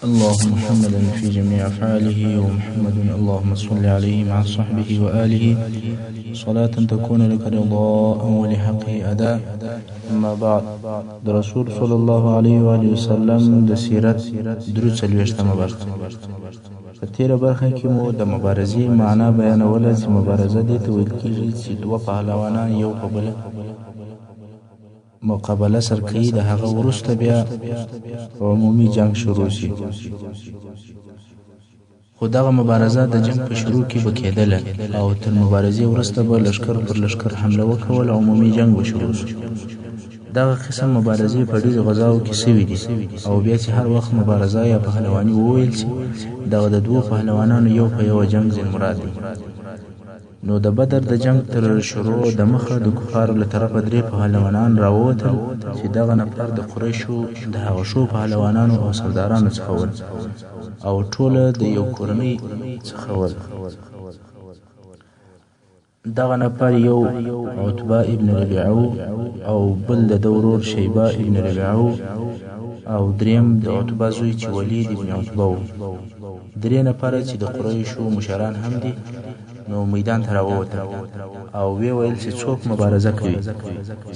اللهم محمدا في جميع أفعاله ومحمد اللهم صل عليه مع صحبه وآله صلاة تكون لك رضاء ولحقه أداء. أما بعد، رسول صلى الله عليه وآله وسلم د سیرت درود څلوېښتمه برخه. په تېره برخه کې مو د مبارزې معنا بیانوله چې مبارزه دې ته ویل کېږي چې دوه پهلوانان یو په بل مقابله سر کوي، د هغه وروسته بیا عمومي جنگ شروع شي. خو دغه مبارزه د جنگ په شروع کې به کېدله او تر مبارزې وروسته به لښکر پر لښکر حمله وکول، عمومي جنگ به شروع شي. دغه قسم مبارزې په ډېرو غزاو کې سوي دي او بیا چې هر وخت مبارزه یا پهلواني وویل شي، دغه د دوو پهلوانانو یو په یوه جنگ ځین مراد دی. نو د بدر د جنگ تر شروع د مخه د کفارو له طرفه درې پهلوانان راووتل چې دغه نفر د قریشو د هغه شو پهلوانانو او سردارانو څخه ول او ټوله د یو کورنۍ څخه ول. دغه نفر یو عتبه ابن ربیعه او بل د ورور شیبه ابن ربیعه او دریم د عتبه زوی چې ولید ابن عتبه و. درې نفره چې د قریشو مشران هم دي نو میدان ته راووتل او وی ویل چې څوک مبارزه کوي.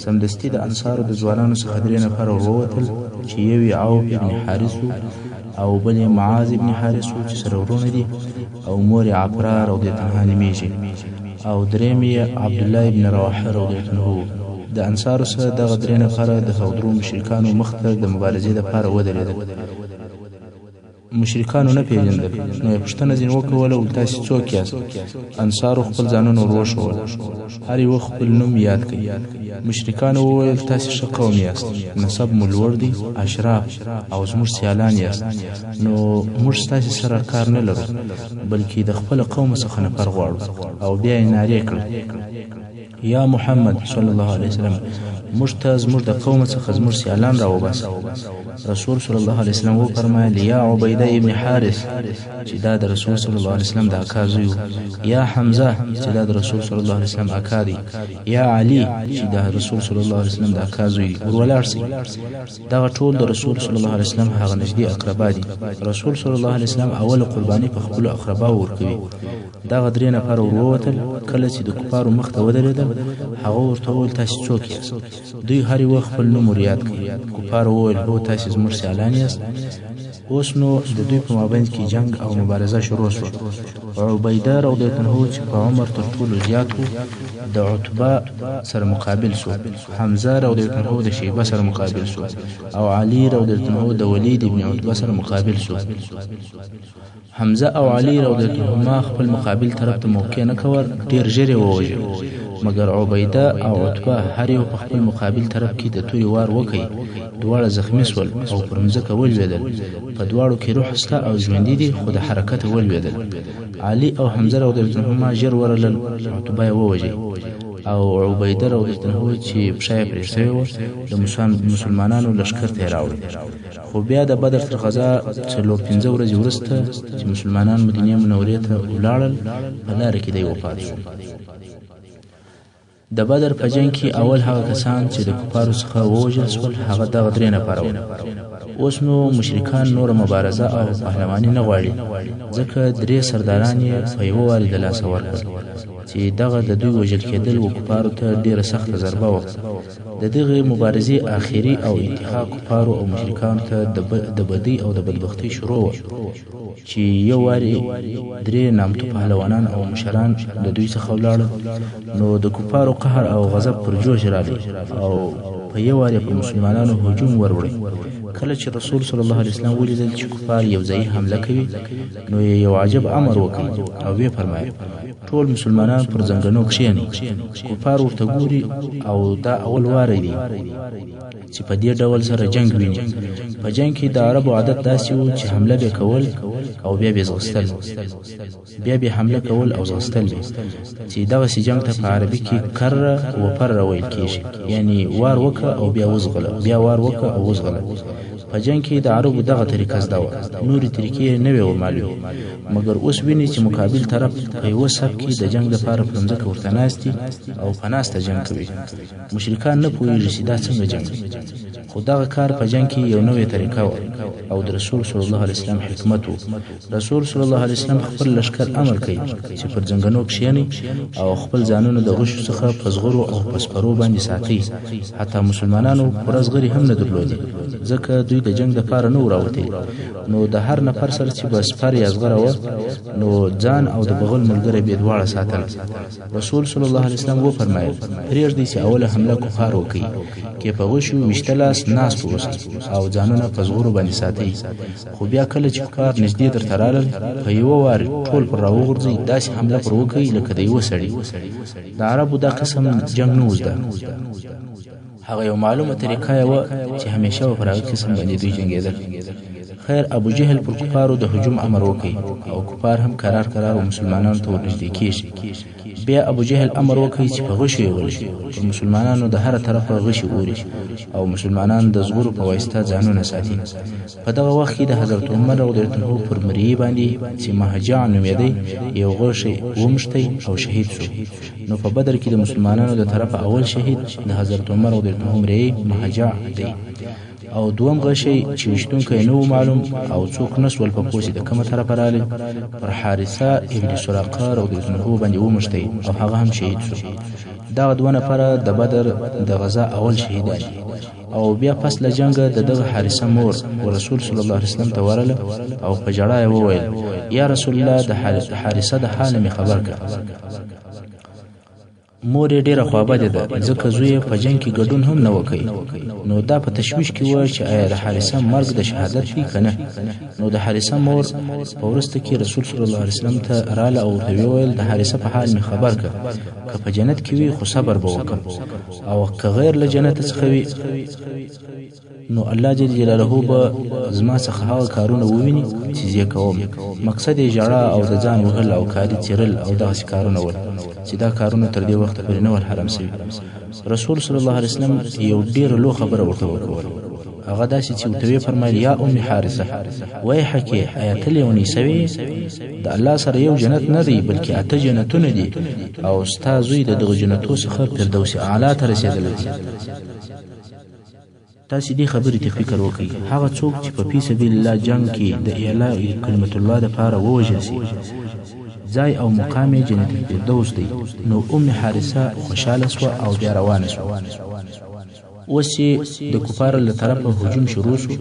سمدستي د انصارو د ځوانانو څخه درې نفر ووتل چې یو یې عوف ابن حارث او بل یې معاذ ابن حارث چې سره ورونه دي او مور یې عفرا رضیالله عنها نومیږي او دریم یې عبدالله ابن رواحه رضیالله عنه. د انصارو څخه دغه درې نفره د هغو درو مشرکانو مخ ته د مبارزې دپاره ودرېدل. مشرکانو نه پیژندل، نو یې پوښتنه ځینې وکوله، تاسې څوک یاست؟ انصارو خپل ځانونه ور وښول، هر یو خپل نوم یاد کړي. مشرکانو وویل تاسې ښه قوم یاست، نسب مو لوړ دی، اشراف او زموږ سیالان یاست، نو موږ ستاسې سره کار نه لرو بلکې د خپل قوم څخه نفر غواړو. او بیا یې نارې کړه، یا محمد صلی الله علیه وسلم، موږ ته زموږ د قوم څخه زموږ سیالان راوباسه. رسول صلی الله علیه وسلم وفرمایل، یا عبیده ابن حارث چې دا د رسول صلی الله علیه وسلم د اکا زوی و، یا حمزه چې دا د رسول صلی الله علیه وسلم اکا دی، یا علی چې دا رسول صلی الله علیه وسلم د اکا زوی دی، ور ولاړ سئ. دغه ټول د رسول صلی الله علیه وسلم هغه نږدې اقربا دي. رسول صلی الله علیه وسلم اوله قرباني په خپلو اقرباو ورکوي. دغه درې نفر ورووتل. کله چې د کفارو مخ ته ودرېدل، هغه ورته وویل تاسې څوک یاست؟ دوی هر یو خپل نوم ور یاد کړي. کفارو وویل هو تاسې زموږ سیالان یاست. اوس نو د دوی په مابین کې جنگ او مبارزه شروع شوه. عبیده رضیالله عنه چې په عمر تر ټولو زیات و د عتبه سره مقابل شو، حمزه رضیالله عنه د شیبه سره مقابل شو او علی رضیالله عنه د ولید ابن عتبه سره مقابل شو. حمزه او علی رضیالله عنهما خپل مقابل طرف ته موقع نه کول، ډیر ژر یې ووژل. مګر عبیده او عتبه هر یو په خپل مقابل طرف کې د تورې وار وکړ. دواړه زخمي شول او پر مځکه ولوېدل. په دواړو کې روح شته او ژوندي دي، خو د حرکته ولوېدل. علي او حمزه رضیالله عنهما ژر ورغلل، عتبه یې ووژه او عبیده رضیالله عنه چې پښه یې پرې شوې وه د مسلمانانو لښکر ته یې راوړ. خو بیا د بدر تر غزا 4-5 ورځې وروسته چې مسلمانان مدینې منورې ته ولاړل، په لاره کې دی وفات شو. د بدر په جنګ کې اول هغه کسان چې د کفارو څخه ووژل شول هغه دغه درې نفره وو. اوس نو مشرکان نور مبارزه او پهلواني نه غواړي، ځکه درې سرداران یې په یوه وارې د لاسه ورکړل چې دغه د دوی وژل کېدل و کفارو ته ډېره سخته ضربه وه. د دغې مبارزې آخري او انتها کفارو او مشرکانو ته د بدۍ او د بدبختۍ شروع وه چې یو وارې درې نامتو پهلوانان او مشران د دوی څخه ولاړل. نو د کفارو قهر او غضب پر جوش راغی او په یو وارې په مسلمانانو هجوم وروړی. کله چې رسول صلی الله علیه وسلم ولیدل چې کفار یو ځای حمله کوي، نو یو عجب امر وکړ او وی فرمایل ټول مسلمانان پر زنګنو کښېنئ. کفار ورته ګوري او دا اول واری دی چې په دې ډول سره جنگ ویني. په جنگ کې د عربو عادت داسې و چې حمله به کول او بیا به ځغستل، بیا به حمله کول او ځغستل، چې دغسې جنگ ته په عربي کې کره و فره ویل کېږي، یعنی وار وکړه او بیا وځغله، بیا وار وکړه او وځغله. په جنگ کې د عربو دغه طریقه زده وه، نورې طریقې نه وې ورمعلومې. مګر اوس ویني چې مقابل طرف په یوه صف کې د جنگ لپاره پر مځکه ورته ناست دي او په ناسته جنګ کوي. مشرکان نه پوهېږي چې دا څنګه جنګ، خو دغه کار په جنگ کې یو نوې طریقه و او د رسول صلی الله علیه وسلم حکمت و. رسول صلی الله علیه وسلم خپل لشکر امر کوي چې پر ځنګنو کښیني او خپل ځانونه د غشو څخه په زغرو او په سپرو باندې ساتي. حتی مسلمانانو پوره زغرې هم نه درلودې ځکه دوی د جنگ دپاره نه وراوتلي. نو د هر نفر سره چې به سپر یا زغره وه نو ځان او د بغل ملګری به دواړه ساتل. رسول صلی الله علیه وسلم وفرمایل پرېږدئ چې اوله حمله کفار وکړي کې په غشو ویشته لاس ناست اوسئ او ځانونه په زغرو باندې ساتئ. خو بیا کله چې کفار نږدې درته رالل په یوه وار ټول پر راوغورځئ داسې حمله پر وکړئ لکه د یوه سړي. د عربو دا قسم جنګ نه و زده. هغه یو معلومه طریقه یې وه چې همیشه به پر هغه قسم باندې دوی جنګېدل. خیر ابو جهل پر کفارو د هجوم امر وکړي او کفار هم قرار قرار مسلمانانو ته ورنږدې کېږي. بیا ابو جهل امر وکړي چې په غشو یې ولي پر مسلمانانو د هره طرفه غشي اوري او مسلمانان د زغرو په واسطه ځانونه ساتي. په دغه وخت کې د حضرت عمر رضی الله عنه پر مریي باندې چې مهجع نومېدی یو غشی ومشتی او شهید شو. نو په بدر کې د مسلمانانو د طرفه اول شهید د حضرت عمر رضی الله عنه مریي مهجع دی او دوم غشی چې وشتونکی نه و معلوم او څوک نسول په پوه چې د کومه طرفه رالی پر حارثه ابن سراقه رضی الله عنه باندې ومشتی او هغه هم شهید شو. دغه دوه نفره د بدر د غزا اول شهیدان او بیا پس له جنګه د دغه حارثه مور و رسول صلی الله علیه وسلم ته ورله او په ژړا یې وویل یا رسول الله د حارثه د حال مې خبر کړه. مور یې ډېره خوابده ده ځکه زوی یې په جنګ کې ګډون هم نه وکړي. نو دا په تشویش کې وه چې آیا د حارثه مرګ د شهادت وي که نه. نو د حارثه مور په وروسته کې رسول صلی الله علیه وسلم ته راله او ورته وویل د حارثه په حال مې خبر کړه که په جنت کې وي خو صبر به وکړم او که غیر له جنت څخه وي نو الله جل جلاله به زما څخه هغه کارونه وویني چې زه کوم. مقصد یې ژړا او د ځان وهل او کالي څیرل او دغسې کارونه ول چې دا کارونه تر دې وخته پورې نه ول حرام سوي. رسول صلی الله علیه وسلم یو ډېره لو خبره ورته وکول. هغه داسې چې ورته ویې فرمایل یا ام حارثه ویحکې آیا ته لیونۍ سوې د الله سره یو جنت نه دی بلکې 8 جنتونه دي او ستا زوی د دغه جنتو څخه فردوس اعلی ته رسېدلی دی. تاسې دې خبرې ته فکر وکړئ. هغه څوک چې په فی سبیل الله جنګ کې د اعلاء کلمت الله دپاره ووژل سي ځای او مقام یې جنت الفردوس دی. نو ام حارثه خوشحاله سوه او بیا روانه سوه. اوس چې د کفارو له طرفه هجوم شروع شو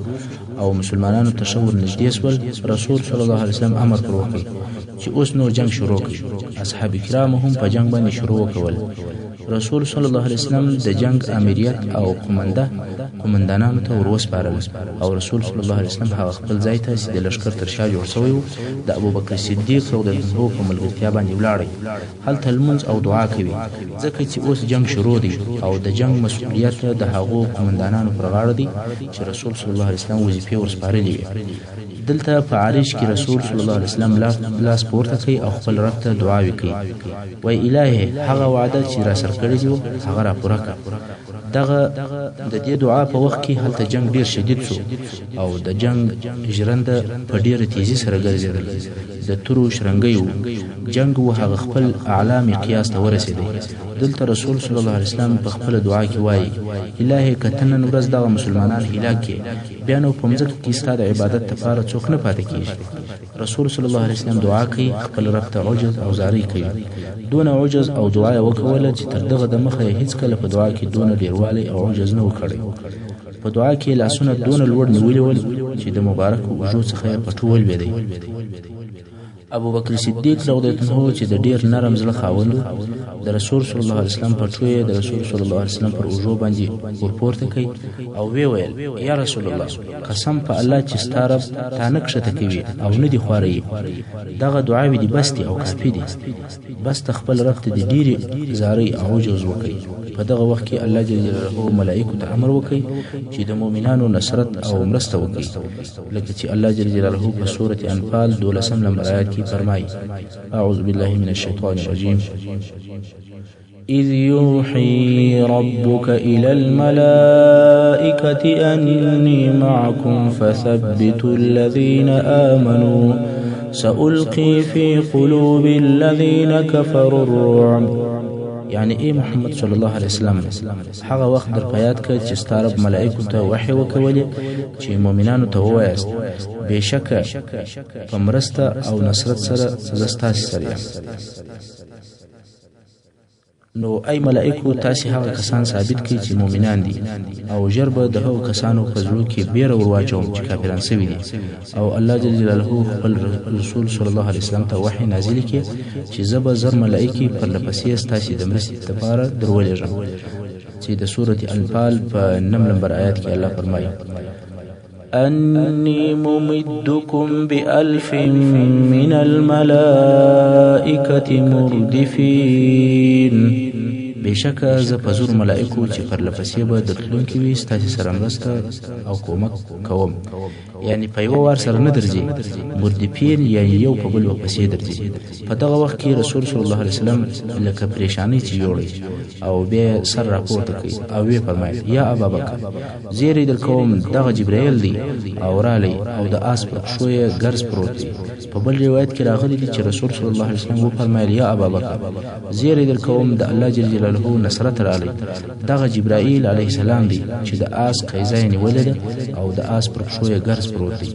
او مسلمانانو ته ښه ورنږدې سول رسول صلی الله علیه وسلم امر پر وکړي چې اوس نو جنګ شروع کړي. اصحاب کرامو هم په جنګ باندې شروع وکول. رسول صلی الله علیه وسلم د جنگ امریت او قومندانانو ته وروسپارل او رسول صلی الله علیه وسلم هغه خپل ځای ته چې د لښکر تر شا جوړ سوی و د ابوبکر صدیق رضی الله عنه په ملګرتیا باندې ولاړی. هلته لمونځ او دعا کوي ځکه چې اوس جنگ شروع دی او د جنگ مسؤلیت د هغو قومندانانو پر غاړه دی چې رسول صلی الله علیه وسلم وظیفې ورسپارلې وي. دلته په عریش کې رسول صلی الله علیه وسلم لاس پورته کوي او خپل رب ته دعاوې کوي. وای الهي هغه وعده چې را سره کړې دي هغه را پوره کړه. دغه د دې دعا په وخت کې هلته جنگ ډیر شدید شو او د جنگ ژرنده په ډیره تیزی سره ګرځېدل. د تورو شرنګیو جنگ و هغه خپل اعلی مقیاس ته ورسېدی. دلته رسول صلی الله علیه وسلم په خپل دعا کې وایي الهي که ته نن ورځ دغه مسلمانان هلاک کړې بیا نو په مځکه کې ستا د عبادت لپاره څوک نه پاتې کېږي. رسول صلی الله علیه وسلم دعا کوي خپل رب ته عجز او زارۍ کوي. دونه عجز او دعا یې وکوله چې تر دغه دمخه یې هیڅکله په دعا کې دونه ډیروالی او عجز نه و کړی. په دعا کې لاسونه دونه لوړ نیولي ول چې د مبارکو اوږو څخه یې پټو ولوېدی. ابو بکر صدیق رضی الله عنه چې د ډیر نرم زړه خاوند د رسول صلی الله علیه وسلم په ټوی د رسول صلی الله علیه وسلم پر اوږو باندې ورپورته کوي او وی ویل یا رسول الله قسم په الله چې ستا رب تا نه کښته کوي او نه دي خواري. دغه دعاوې دي بس دي او کافي دي. بس ته خپل رب ته د ډیرې زارۍ او عجز وکړي. په دغه وخت کې الله جل جلاله ملائکو ته امر وکړي چې د مؤمنانو نصرت او مرسته وکړي لکه چې الله جل جلاله په سورة انفال 12 نمبر آیات کې فرمایي اعوذ بالله من الشیطان الرجیم إذ يوحي ربك إلى الملائكة أني معكم فثبتوا الذين آمنوا سألقي في قلوب الذين كفروا الرعب یعنی ای محمد صلی الله علیه وسلم هغه وخت در پیاد ک چې ستاره ملائکه ته وحی وکولې چې مؤمنانو ته وایست بشکه په مرسته او نصرت سره زستا سره نو ای ملائکو تاسو هغه کسان ثابت کړئ چې مؤمنان دي او جربه د هغو کسانو په زړه کې بیره ورواچوم چې کافران سوي دي او الله جل جلاله خپل رسول صلی الله علیه وسلم ته وحی نازل کړي چې زب زر ملائکی پر لپسې تاسو د مرستې لپاره درولېږم چې د سورۃ الانفال په 9 نمبر آیات کې الله فرمایي أني ممدكم بألف من الملائكة مردفين بشکه ز پزور ملائکو چې پر لپسې به درتلونکي وي ستاسو سره مرسته او کومک کوم یعنی په یو وار سره نه درځي مردفین یعنی یو په بل پسې درځي په دغه وخت کې رسول صلی الله علیه وسلم لکه پریشانی چې جوړي او به سر راپورته کوي او وی فرمایي یا ابابکر زیری در کوم دغه جبرائیل دی او رالی او د آس پر شوې ګرځ پروت دی په بل روایت کې راغلی دی چې رسول صلی الله علیه وسلم فرمایي یا ابابکر زیری در کوم د الله جل جلاله نصرت رالی دغه جبرائیل علیه السلام دی چې د آس قیزه نیولې او د آس پر شوې ګرځ پروت دی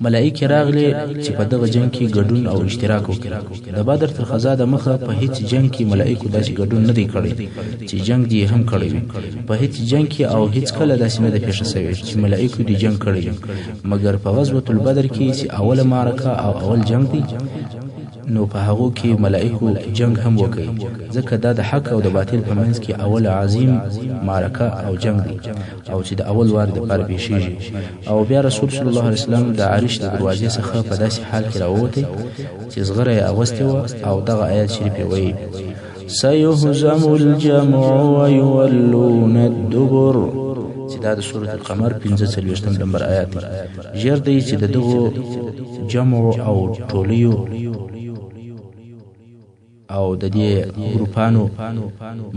ملائکه راغلي چې په دغه جنگ کې ګډون او اشتراک وکړي د بدر تر خزا د مخه په هیڅ جنگ کې ملائکه داسې ګډون نه دی کړی چې جنگ دی هم کړی په هیڅ جنگ کې او هیڅ کله داسې نه ده پیښه شوې چې ملائکه دی جنگ کړی مګر په غزوه البدر کې چې اوله معرکه او اول جنگ دی نو په هغه کې ملائکه جنگ هم وکړي ځکه دا د حق او د باطل په منځ کې اول عظیم معرکه او جنگ دی او چې د اول وار د پر پیښیږي او بیا رسول صلی الله علیه وسلم د عرش د دروازې څخه په داسې حال کې راووته چې زغره یې اغوسته او دغه آیت شریف وایي سيهزم الجمع ويولون الدبر چې دا د سورۃ القمر 45 نمبر آیات ژر دی چې دغه جمع او ټولیو او د دې ګروپانو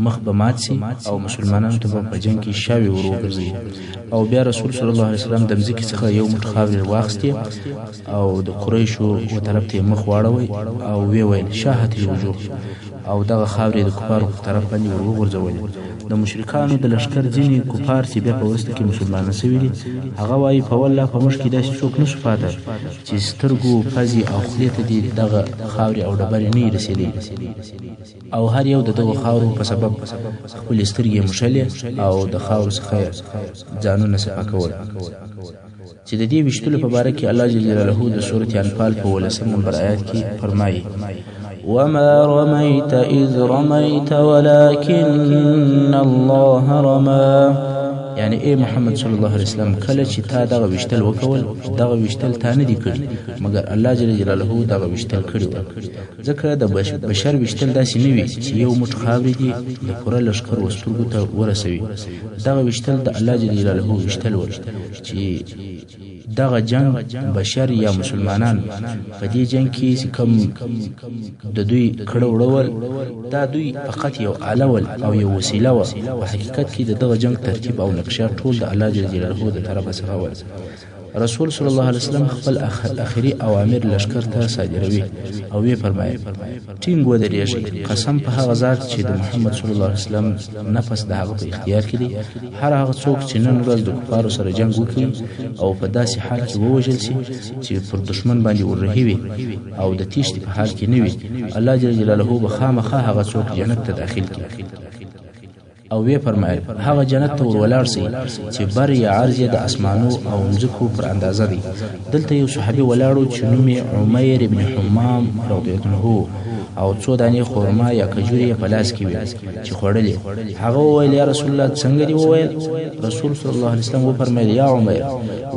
مخ به مات سي او مسلمانانو ته په جنگ کې شاوي وروګرځي او بیا رسول صلی الله علیه وسلم د مځکې څخه یو مټ خاورې واخستې او د قریشو و طرف ته مخ واړوي او وی ویل شاهت الوجوه او دغه خاورې د کفارو په طرف باندې وروګرځولې د مشرکانو د لشکر ځینې کفار چې بیا په وروسته کې مسلمانان شوي دي هغه وایي په والله په موږ کې داسې څوک نشو پاته چې سترګو پزې او خولې ته دې دغه خاورې او ډبرې نه رسېدې او هر یو د دغه خاورو په سبب خپلې سترګې مشلې او د خاورو څخه ځانونه صفا کول چې د دې وشتلو په باره کې الله جل جلاله د سورۃ انفال په 19 نمبر آیات کې فرمایي وما رميت إذ رميت ولكن الله رمى یعنی ای محمد صلی الله علیه وسلم کله چې تا دغه وشتل وکول دغه وشتل تا نه دی کړی مګر الله جل جلاله دغه وشتل کړی و ځکه د بشر وشتل داسې نه وي چې یو مټ خاورې دی د پوره لشکر وسترګو ته ورسوي دغه وشتل د الله جل جلاله وشتل و چې دغه جنگ بشر یا مسلمانان په دې جنگ کې کم د دوی کړه وړول دا دوی فقط یو علول او یو وسیله و په حقیقت کې دغه جنگ ترتیب او نقشه ټول د الله جل جلاله د طرفه څخه و رسول صلی الله علیه وسلم خپل اخري اوامر لشکر ته صادروي او وی فرمایي ټینګ ودرېږي قسم په هغه ذات چې د محمد صلی الله علیه وسلم نفس د هغه په اختیار کې دی هر هغه څوک چې نن ورځ د کفارو سره جنگ وکړي او په داسې حال کې ووژل شي چې پر دشمن باندې ورهي وي او د تیښتې په حال کې نه وي الله جل جلاله به خامخا هغه څوک جنت ته داخل کړي او وی فرمایل هغه جنت ته ورولار سي چې بر یا عرض د اسمانو او ځکو پر اندازه دي دلته یو صحابي ولاړو چې نوم یې عمیر ابن حمام رضی الله عنه او څو دانې خورما یا کجوري په لاس کې وي چې خوړلې هغه ویل یا رسول الله څنګه دی وویل رسول صلی الله علیه وسلم فرمایل یا عمیر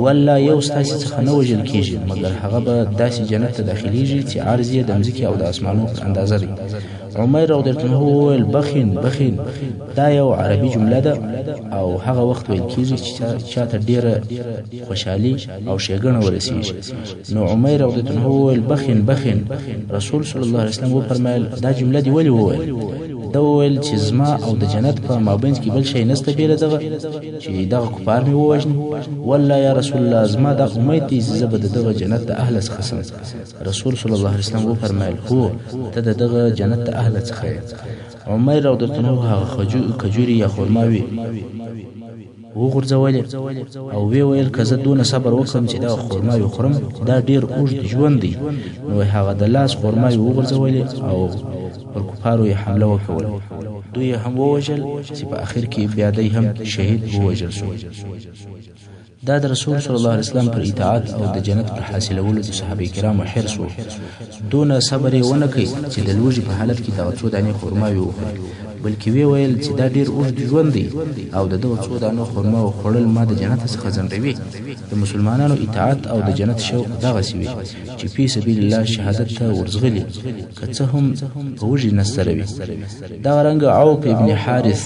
والله یو ستاسو څخه نه وجل کیږي مګر هغه به داسې جنت ته داخليږي چې عرض یې د ځمکې او د اسمانو پر اندازه دي عمر رضی الله عنه ویل بخین دا یو عربي جمله ده او هغه وخت ویل کیږي چې چاته ډیره خوشحالي او ښېګڼه ورسیږي نو عمر رضی الله عنه ویل بخین رسول صلی الله علیه وسلم فرمایل دا جمله دی ولی وویل ده وویل چې زما او د جنت په مابینځ کې بل شی نسته بېله دغه چې دغه کفار مې ووژني والله یا رسول الله زما دا امید دی چې زه به د دغه جنت د اهله څخه سم رسول صلی الله علیه وسلم وفرمایل هو ته د دغه جنت د اهله څخه یې عمر رضی الله عنه هغه کجوري یا خرماوي وغورځولې او وی ویل که زه دونه صبر وکړم چې دا خرماوي خورم دا ډېر اوږد ژوند دی نو هغه د لاس خرماوي وغورځولې او پر کفارو یې حمله وکوله دوی هم ووژل چې په اخر کې بیا دی هم شهید ووژل شو دا د رسول صلی الله علیه وسلم پر اطاعت او د جنت پر حاصلولو د صحابه کرامو حرص و دونه صبر یې ونه کړ چې د لوږې په حالت کې دغه څو دانې خرماوي وخوري بلکې وی ویل چې دا ډېر اوږد ژوند دی او د دغه څو دانو خرما وخوړل ما د جنت څخه ځنډوي د مسلمانانو اطاعت او د جنت شوق دغسې وي چې فی سبیل الله شهادت ته ورځغلي که څه هم په وږي نستره وي دغه رنګه عوف ابن حارث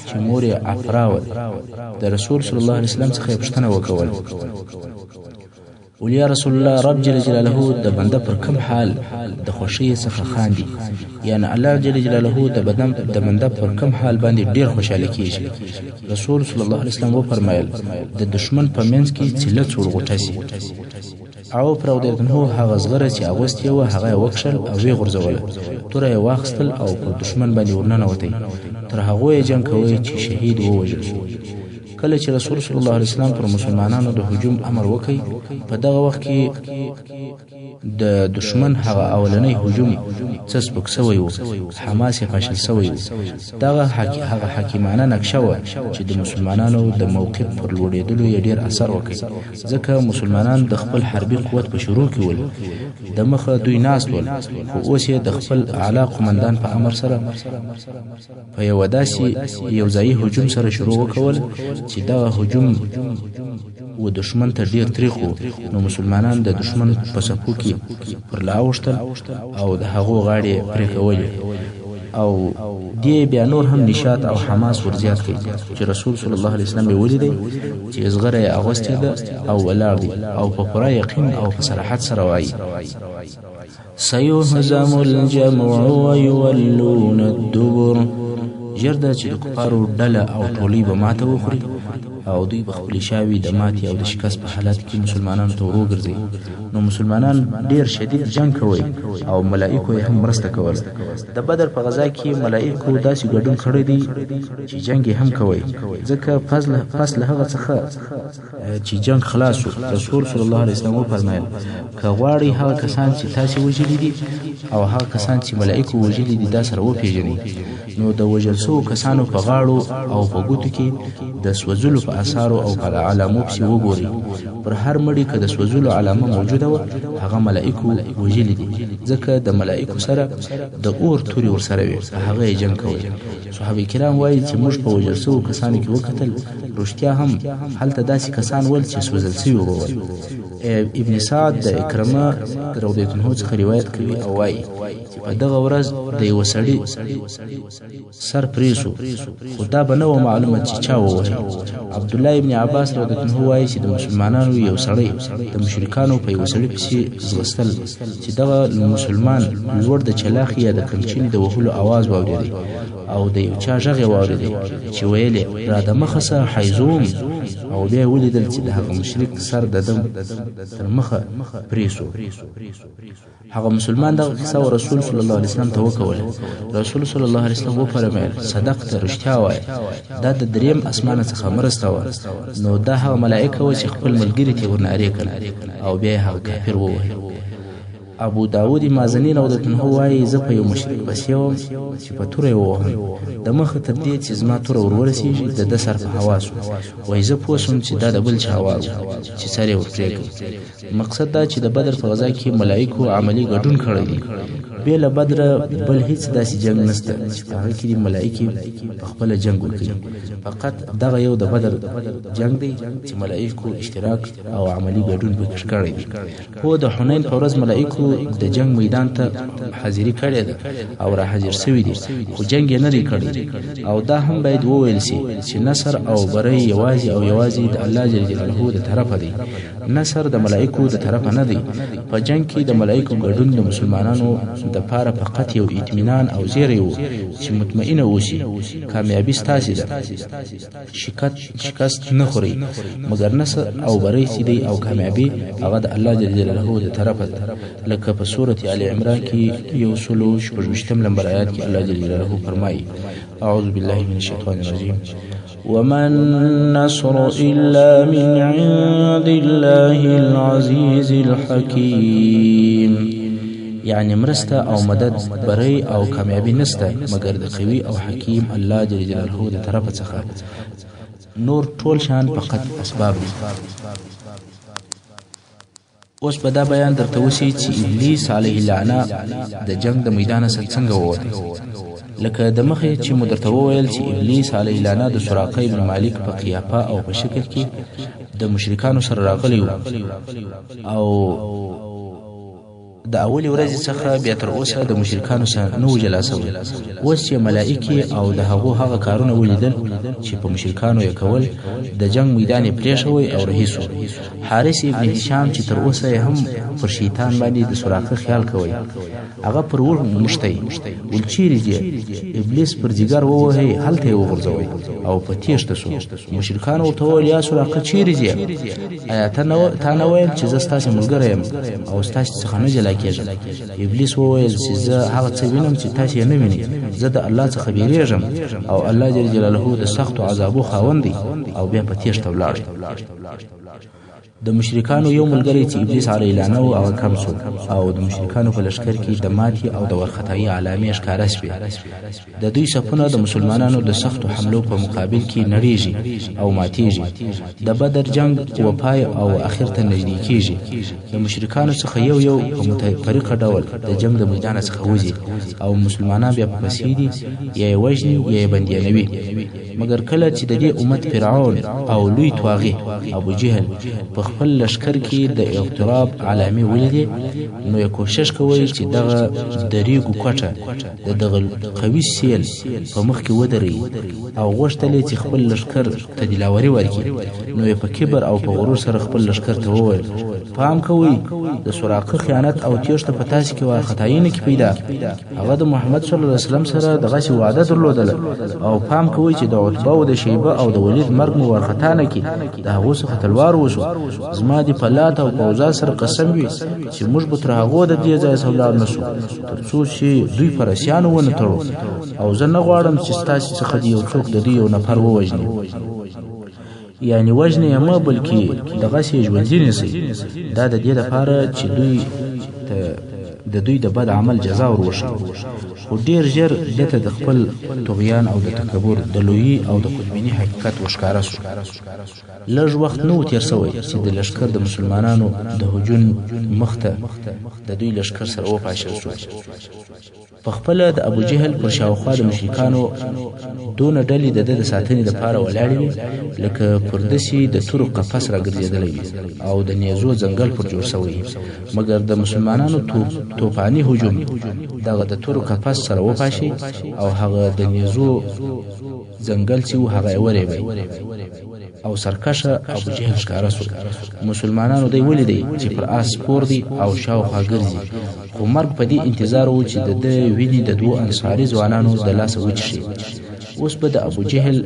چې مور یې عفرا وه د رسول صلی الله علیه وسلم څخه یې پوښتنه وکول ولیا رسول الله رب جل جلاله د بنده پر کوم حال د خوښۍ څخه خاندي یعنی الله جل جلاله د بنده پر کوم حال باندې ډیر خوشاله کیږي رسول صلی الله علیه وسلم وفرمایل د دشمن په منځ کې چله څور غوټه سي او پر او دغه هغه زغره چې اغوستي و هغه وکشل او وی غرزوله تر یې واخستل او پر دشمن باندې ورننه وتی تر هغه یې جنگ کوي چې شهید ووژل شو کله چې رسول صلی الله علیه وسلم پر مسلمانانو د هجوم امر وکړي په دغه وخت کې د دشمن هغه اولنی هجوم څه سپک سوی و حماس یې فاشل سوی و دغه حکیمانه نقشه وه چې د مسلمانانو د موقف پر لوړېدلو یې ډېر اثر وکړي ځکه مسلمانان د خپل حربي قوت په شروع کې ول د مخه دوی ناست ول خو اوس یې د خپل اعلی قمندان په امر سره په یوه داسې یوځایي هجوم سره شروع وکول چې دغه هجوم و دشمن ته ډیر تریخ و نو مسلمانان د دشمن په صفو کې پر لاوښتل او د هغو غاړې پرې کولې او دی بیا نور هم نشاط او حماس ورزیات کړي چې رسول صلی الله علیه وسلم یې ولیدی چې زغره یې اغوستې ده او ولاړ دی او په پوره یقین او په صراحت سره وایي سيهزم الجمع ويولون الدبر ژر ده چې د کفارو ډله او ټولۍ به ماته وخوري او دوی به خپلې شاوې د ماتې او د شکست په حالت کې مسلمانانو ته وروګرځي نو مسلمانان ډېر شدید جنگ کوي او ملائکو یې هم مرسته کول د بدر په غزا کې ملائکو داسې ګډون کړی دی چې جنگ یې هم کوي ځکه پس له هغه څخه چې جنگ خلاص شو رسول صلی الله علیه وسلم وفرمایل که غواړئ هغه کسان چې تاسې وژلي دي او هغه کسان چې ملائکو وژلي دي دا سره وپېژنئ نو د وژل شوو کسانو په غاړو او په ګوتو کې د سوځلو په اثارو او په علامو پسې وګورئ پر هر مړي که د سوځلو علامه موجوده وه هغه ملائکو وژلي دي ځکه د ملائکو سره د اور تورې ورسره وي هغه یې جنګ کوي صحابه کرام وایي چې موږ په وژل شوو کسانو کې وکتل رښتیا هم هلته داسې کسان ول چې سوځل سوي وبول ابن سعد د اکرمه رضی الله عنه څخه روایت کوي او وایي چې په دغه ورځ د یوه سړي سر پرې شو خو دا به نه وه معلومه چې چا ووهي عبدالله ابن عباس رضی الله عنه وایي چې د مسلمانانو یو سړی د مشرکانو په یوه سړي پسې ځغستل چې دغه مسلمان لوړ د چلاخي یا د کمچینې د وهلو اواز واورېدی او د یو چا غږ یې واورېدی چې ویل یې را د مخه څه حیزوم او بیا یې ولیدل چې د هغه مشرک سر د ده تر مخه پرې شو هغه مسلمان دغه قصه رسول صلی الله علیه وسلم ته وکوله رسول صلی الله علیه وسلم وفرمایل صدقت رښتیا وایه دا د دریم اسمانه څخه مرسته وه نو دا هغه ملائکه وه چې خپل ملګري ته یې ورنارې کړل او بیا یې هغه کافر ووهي ابو داود مازنی رضی الله عنه وایي زه په یو مشرک پسې وم چې په توره یې ووهم د مخه تر دې چې زما توره ورورسېږي د ده سر په هوا سو وایي زه پوه سوم چې دا د بل چا اواز و چې سر یې ورپرېږدي مقصد دا چې د بدر په غذا کې ملائکو عملي ګډون کړی دی بې له بدره بل هیڅ داسې جنګ نشته چې په هغه کې د ملائکې په خپله جنګ وکړي فقط دغه یو د بدر جنګ دی چې ملائکو اشتراک او عملي ګډون پکې کړی دی خو د حنین په ورځ ملائکو د جنگ میدان ته حاضری کړې ده او را حاضر شوی دي خو جنگ یې نه دی کړی او دا هم باید وویل شي چې نصر او بری یوازې او یوازې د الله جل جلاله د طرفه دی نصر د ملائکو د طرفه نه دی په جنگ کې د ملائکو ګډون د مسلمانانو د پاره فقط یو اطمینان او زیری وو چې مطمئنه اوسي کامیابی ستاسو ده شکست نه خوري مګر نصر او بری چې دی او کامیابی هغه د الله جل جلاله د طرفه ده لکه په سورۃ آل عمران کې یو سلو شپږم نمبر آیات کې الله جل جلاله فرمایي اعوذ بالله من الشیطان الرجیم وما النصر إلا من عند الله العزيز الحكيم یعنی مرسته او مدد بری او کامیابی نسته مگر د قوي او حکیم الله جل جلاله د طرفه څخه نور ټول شان فقط اسباب دي اوس په دا بیان درته وسی چې ابلیس علیه اللعنه د جنگ د میدان څخه ووته لکه د مخه چې مدرته وویل چې ابلیس علیه اللعنه د سراقه ابن مالک په قیافه او په شکل کې د مشرکانو سره راغلی او د اول ورځ څخه بیا تر اوسه د مشرکانو سره نو جلسه اوس چې ملائکه او د هغه کارونه ولیدل چې په مشرکانو یې کول د جنگ میدان پریښوي او رهیسو حارث ابن هشام چې تر اوسه هم پر شیطان باندې د سراقه خیال کوي هغه پر ور مشتي ولچيري دي ابلیس پر جګر ووهي هلته وغورځوي او په تیښته شو مشرکان ورته ویل یا سراقه چیري دي آیا ته نه ویل چې زه ستاسو ملګری یم او ستاسو څخه نه جلا کېږم ابلیس وویل چې زه هغه څه وینم چې تاسو یې نه وینئ زه د الله څخه بیریږم او الله جل جلاله د سخت عذابو خاوند دی او بیا په تیښته ولاړ د مشرکانو یو ملګری چې ابلیس علیه اللعنه او هغه کم شو او د مشرکانو په لشکر کې د ماتي او د ورختایي علامې ښکاره شوې د دوی صفونه د مسلمانانو د سختو حملو په مقابل کې نړیږي او ماتیږي د بدر جنگ وپای او اخر ته نږدې کیږي د مشرکانو څخه یو په متفرقه ډول د جنگ د میدان څخه وځي او مسلمانان بیا په پسیدي یا وژني یا بنديانوي مګر کله چې د دې امت فرعون او لوی توغی ابو جهل په خپل لشکر کې د اضطراب علامې ولیدې نو یې کوشش کوي چې دغه دریګو کوټه دغه قوي سیل په مخ کې ودري او غوښتل چې خپل لشکر ته دلاوري ورکړي نو یې په کبر او په غرور سره خپل لشکر ته وویل پام کوئ د سراقه خیانت او تیښته په تاسو کې وارخطایي نه کې پیدا هغه د محمد صلی الله علیه وسلم سره دغه وعده درلودله او پام کوئ چې د عتبه او د شیبه او د ولید مرګ مو وارخطا نه کې د هغو څخه تلوار وشو زما دی په لات او پوزا سره قسم وي چې موږ به تر هغه د دې ځای سولار نشو ترڅو چې دوی پرسیانو ونه تړو او زه نه غواړم چې تاسو څخه دی یو څوک د دې یو نفر ووجني یعنی وجنه یې ما بلکې دغه شی ژوندۍ نسی دا د دې لپاره چې دوی د دوی د بد عمل جزا وروشي خو ډیر ژر دته د خپل طغیان او د تکبر د لوی او د خودبینی حقیقت وښکاره شو لږ وخت نو تیر شوی چې د لشکر د مسلمانانو د هجوم مخته د دوی لشکر سره وپاشل شو په خپل د ابو جهل پر شاوخوا د مشرکانو دون ډلې د ساتنې لپاره ولاړې وي لکه پردسي د تور قفس راګرځېدلې وي او د نیزو ځنګل پر جوړ شوی مګر د مسلمانانو توپانی هجوم دغه د تور قفس سره وپاشي او هغه د نیزو ځنګل چې هغه وریبي او سرکشه ابو جهل ښکارا شو مسلمانانو دی ولیدي چې پر آس پور دي او شاوخوا ګرځي خو مرګ په دې انتظار و چې د ویني د دوه انصاري ځوانانو د لاس وچشي اوس به د ابو جهل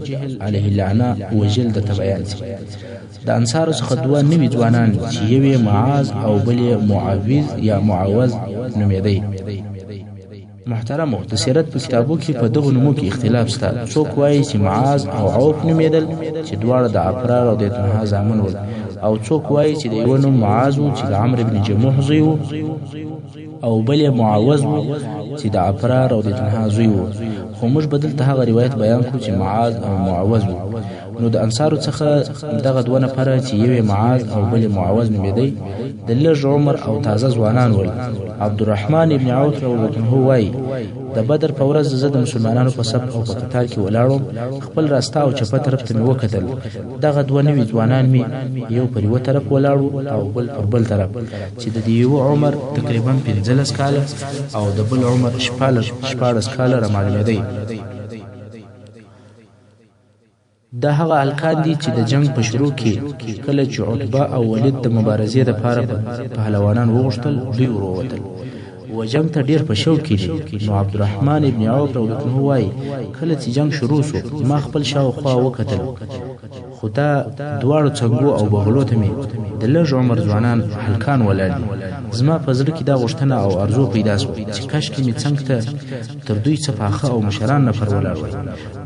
علیه اللعنه وجل د تبعیان د انصار څخه دوه نوي ځوانان چې یو معاذ او بل معاوذ یا معاوذ نومېدی محترمو د سیرت په کتابو کې په دغه نومو کې اختلاف شته څوک وایي چې معاذ او عوف نومېدل چې دواړه د افرار او د طلحه زامن ول او څوک وایي چې د یو نوم معاذ چې د عمرو بن جموح زوی و او بل معاوذ چې د افرار او د طلحه زوی و خو موږ بدل ته هغه روایت بیان کړو چې معاذ او معاوذ نو د انصارو څخه دغه دوه نفره چې یو معاذ او بل معوذ نومېدی د لږ عمر او تازه ځوانان ول. عبدالرحمن ابن عوف رضی الله عنه وایي د بدر په ورځ زه د مسلمانانو په صف او په قطار کې ولاړم، خپل راسته او چپه طرف ته مې وکتل. دغه دوه نوي ځوانان مې یو پر یوه طرف ولاړ او بل پر بل طرف، چې د یو عمر تقریبا 15 کاله او د بل عمر 14 کاله را معلومېدی. دا هغه هلکان دي چې د جنگ په شروع کې کله چې عتبه او ولید د مبارزې دپاره پهلوانان وغوښتل دوی ورووتل و جنگ ته ډیر په شوق کې دي. نو عبدالرحمن ابن عوف رضی الله عنه وایي کله چې جنگ شروع شو ما خپل شاوخوا وکتل، خو دا دواړو څنګو او بغلو ته مې د لږ عمر ځوانان هلکان ولاړ دي. زما په زړه کې دا غوښتنه او ارزو پیدا شوه چې کاشکې مې څنګ ته تر دوی څه پاخه او مشران نفر ولاړ وای.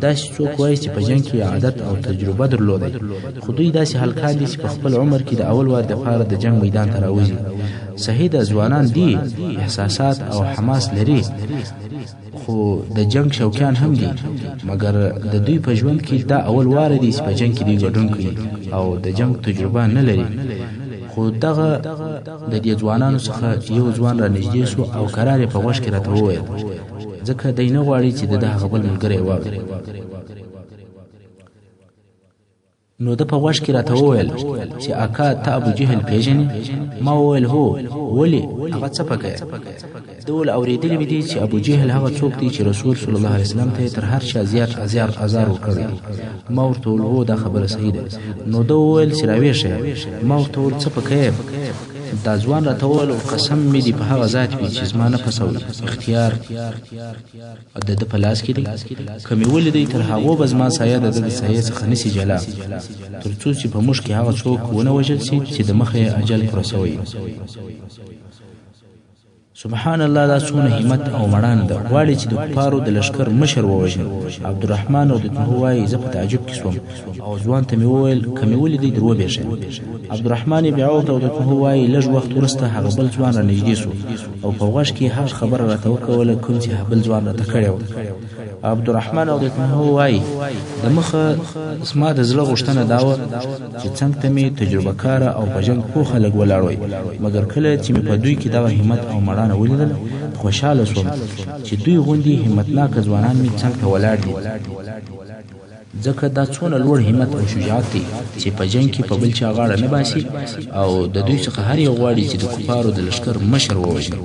داسې څوک وایي چې په جنګ کې عادت او تجربه درلودی، خو دوی داسې هلکان دي چې په خپل عمر کې د اول وار دپاره د جنګ میدان ته راوځي. صحیح د ځوانان دي، احساسات او حماس لري، خو د جنگ شوقیان هم دي، مګر د دوی په ژوند کې دا اول وار دی چې په جنگ کې دوی ګډون کوي او د جنگ تجربه نه لري. خو دغه د دې ځوانانو څخه یو ځوان را نږدې شو او قرار یې په غوږ کې راته وویل، ځکه دی نه غواړي چې د هغه بل ملګری واوري. نو د په غوږ کې راته وویل چې اکا ته ابو جهل پیژنې؟ ما وویل هو. ولې؟ هغه څه پکې؟ ده ول اورېدلي مې دي چې ابو جهل هغه څوک دی چې رسول صلی الله علیه وسلم ته تر هر چا زیات ازار ورکړی. ما ورته وویل هو دا خبره صحیح ده. نو ده وویل چې راویښه. ما ورته وویل څه پکې؟ دا ځوان راته وویل قسم مې دي په هغه ذات وي چې زما نفس او اختیار د ده په لاس کې دی، که مې ولیدی تر هغو به زما سایه د ده د سایې څخه نسي جلا، تر څو چې په موږ کې هغه څوک ونه وژل سي چې د مخه یې اجل پوره سوی. سبحان الله، دا څونه همت او مړانه ده. غواړي چې د کفارو د لشکر مشر ووژني. عبدالرحمن رضی الله عنه وایي زه په تعجب کې شوم او ځوان ته مې وویل که مې ولیدی در وبېږه. عبدالرحمن ابن عوف رضی الله عنه وایي لږ وخت وروسته هغه بل ځوان را نږدې شو او په غوږ کې هغه خبره راته وکوله کوم چې بل ځوان راته کړې وه. عبدالرحمن رضی الله عنه وایي د مخه زما د زړه غوښتنه دا وه چې څنګ ته مې تجربه کاره او په جنګ پوه خلک ولاړ وی، مګر کله چې مې په دوی کې دغه همت او مړانه ولیدل خوشحاله شوم چې دوی غوندې همتناکه ځوانان مې څنګ ته ولاړ دي، ځکه دا څونه لوړ همت او شجاعت دی چې په جنګ کې په بل چا غاړه نه باسي او د دوی څخه هر یو غواړي چې د کفارو د لشکر مشر ووژني.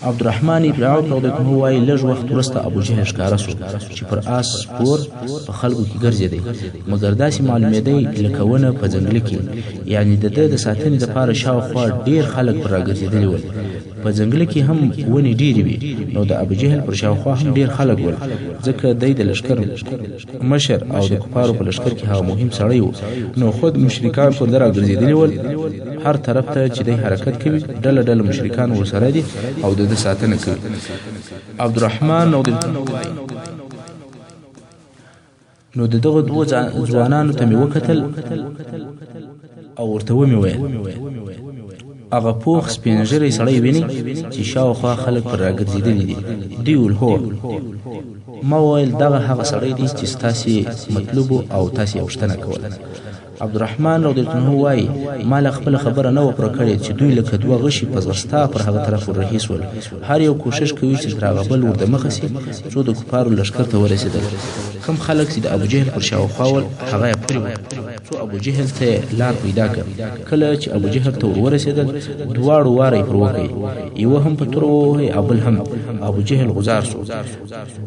عبدالرحمن ابن عوف رضی الله عنه وایي لږ وخت وروسته ابو جهل ښکاره شو چې پر آس سپور په خلکو کې ګرځېدی، مګر داسې معلومېدی لکه ونه په ځنګله کې، یعنې د ده د ساتنې دپاره شاوخوا ډېر خلک پر راګرځېدلي ول. په ځنګله کې هم ونې ډېرې وي، نو د ابو جهل پر شاوخوا هم ډېر خلک ول، ځکه دی د لشکر مشر او د کفارو په لشکر کې هغه مهم سړی و. نو خود مشرکان پر ده راګرځېدلي ول، هر طرف ته چې دی حرکت کوي ډله ډله مشرکان ورسره دي او د ساتنه کوي. عبدالرحمن رضی الله عنه وایي نو د دغه دوه ځوانانو ته مې وکتل او ورته ومې ویل هغه پوخ سپین ږیری سړی ویني چې شاوخوا خلک پر راګرځېدلي دي؟ دوی ویل هو. ما وویل دغه هغه سړی دی چې ستاسې مطلوب او تاسې یې غوښتنه کوله. عبدالرحمن رضی الله عنه وایي ما له خپله خبره نه وه پوره کړې چې دوی لکه دوه غشي په ځغستا پر هغه طرف وررهي سول. هر یو کوشش کوي چې تر هغه بل ور دمخه سي څو د کفارو لښکر ته ورسېدل. کم خلک چې د ابو جهل پر شاوخوا ول هغه یې پرې وو څو ابو جهل ته لار پیدا کړ. کله چې ابو جهل ته ور ورسېدل دواړو واره یې پر وکړئ، یوه هم په تور ووهئ او بل هم. ابو جهل غوځار شو.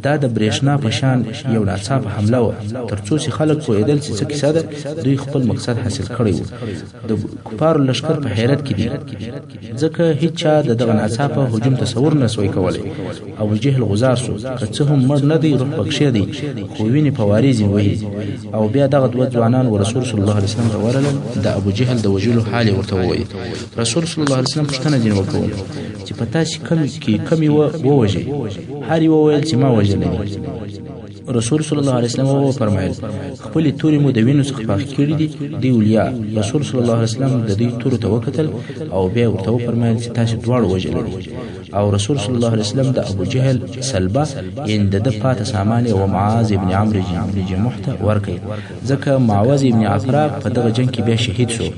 دا د برېښنا په شان یو ناڅاپه حمله وه، تر څو چې خلک پوهېدل چې څه کیسه ده، دوی خپل مقصد حاصل کړی و. د کفارو لشکر په حیرت کې دي، ځکه هیڅ چا د دغه ناڅاپه هجوم تصور نه سوی کولی. ابو جهل غوځار شو، که څه هم مړ نه دی روح پکښې دی، خو وینې په وارې ځینې وهي. او بیا دغه دوه ځوانان و رسول صلی الله علیه وسلم ته ورغلل، د ابو جهل د وژلو حال یې ورته وویل. رسول صلی الله علیه وسلم پوښتنه ځینې وکول چې په تاسې کم یې ووژئ؟ هر یې وویل چې ما وژلی دی. رسول صلی الله علیه وسلم وفرمایل خپل تورې مو د وینو څخه پاک کړي دي دی اولیا. رسول صلی الله علیه وسلم د دې تورو ته وکتل او بیا ورته وفرمایل چې تاسو دواړه وژلي. او رسول صلی الله علیه وسلم د ابو جهل سلبه ان د پاته سامان او معاذ ابن عمرو بن جموح ته ورکړي ځکه معاذ ابن عفراء په دغه جنگ کې بیا شهید شو.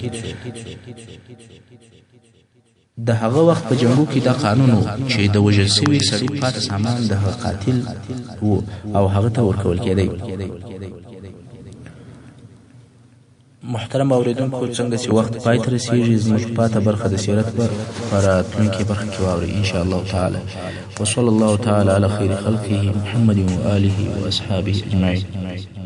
د هغه وخت په جنگو کې دا قانون و چې د وژل شوي سړي پاته سامان د هغه قاتل و او هغه ته ورکول کېدی. محترم اوریدونکو څنګه چې وخت پای ته رسیږي زموږ پاته برخه د سیرت په راتلونکې برخه کې واورئ ان شاء الله تعالی. وصلى الله تعالى على خير خلقه محمد وآله وأصحابه أجمعين.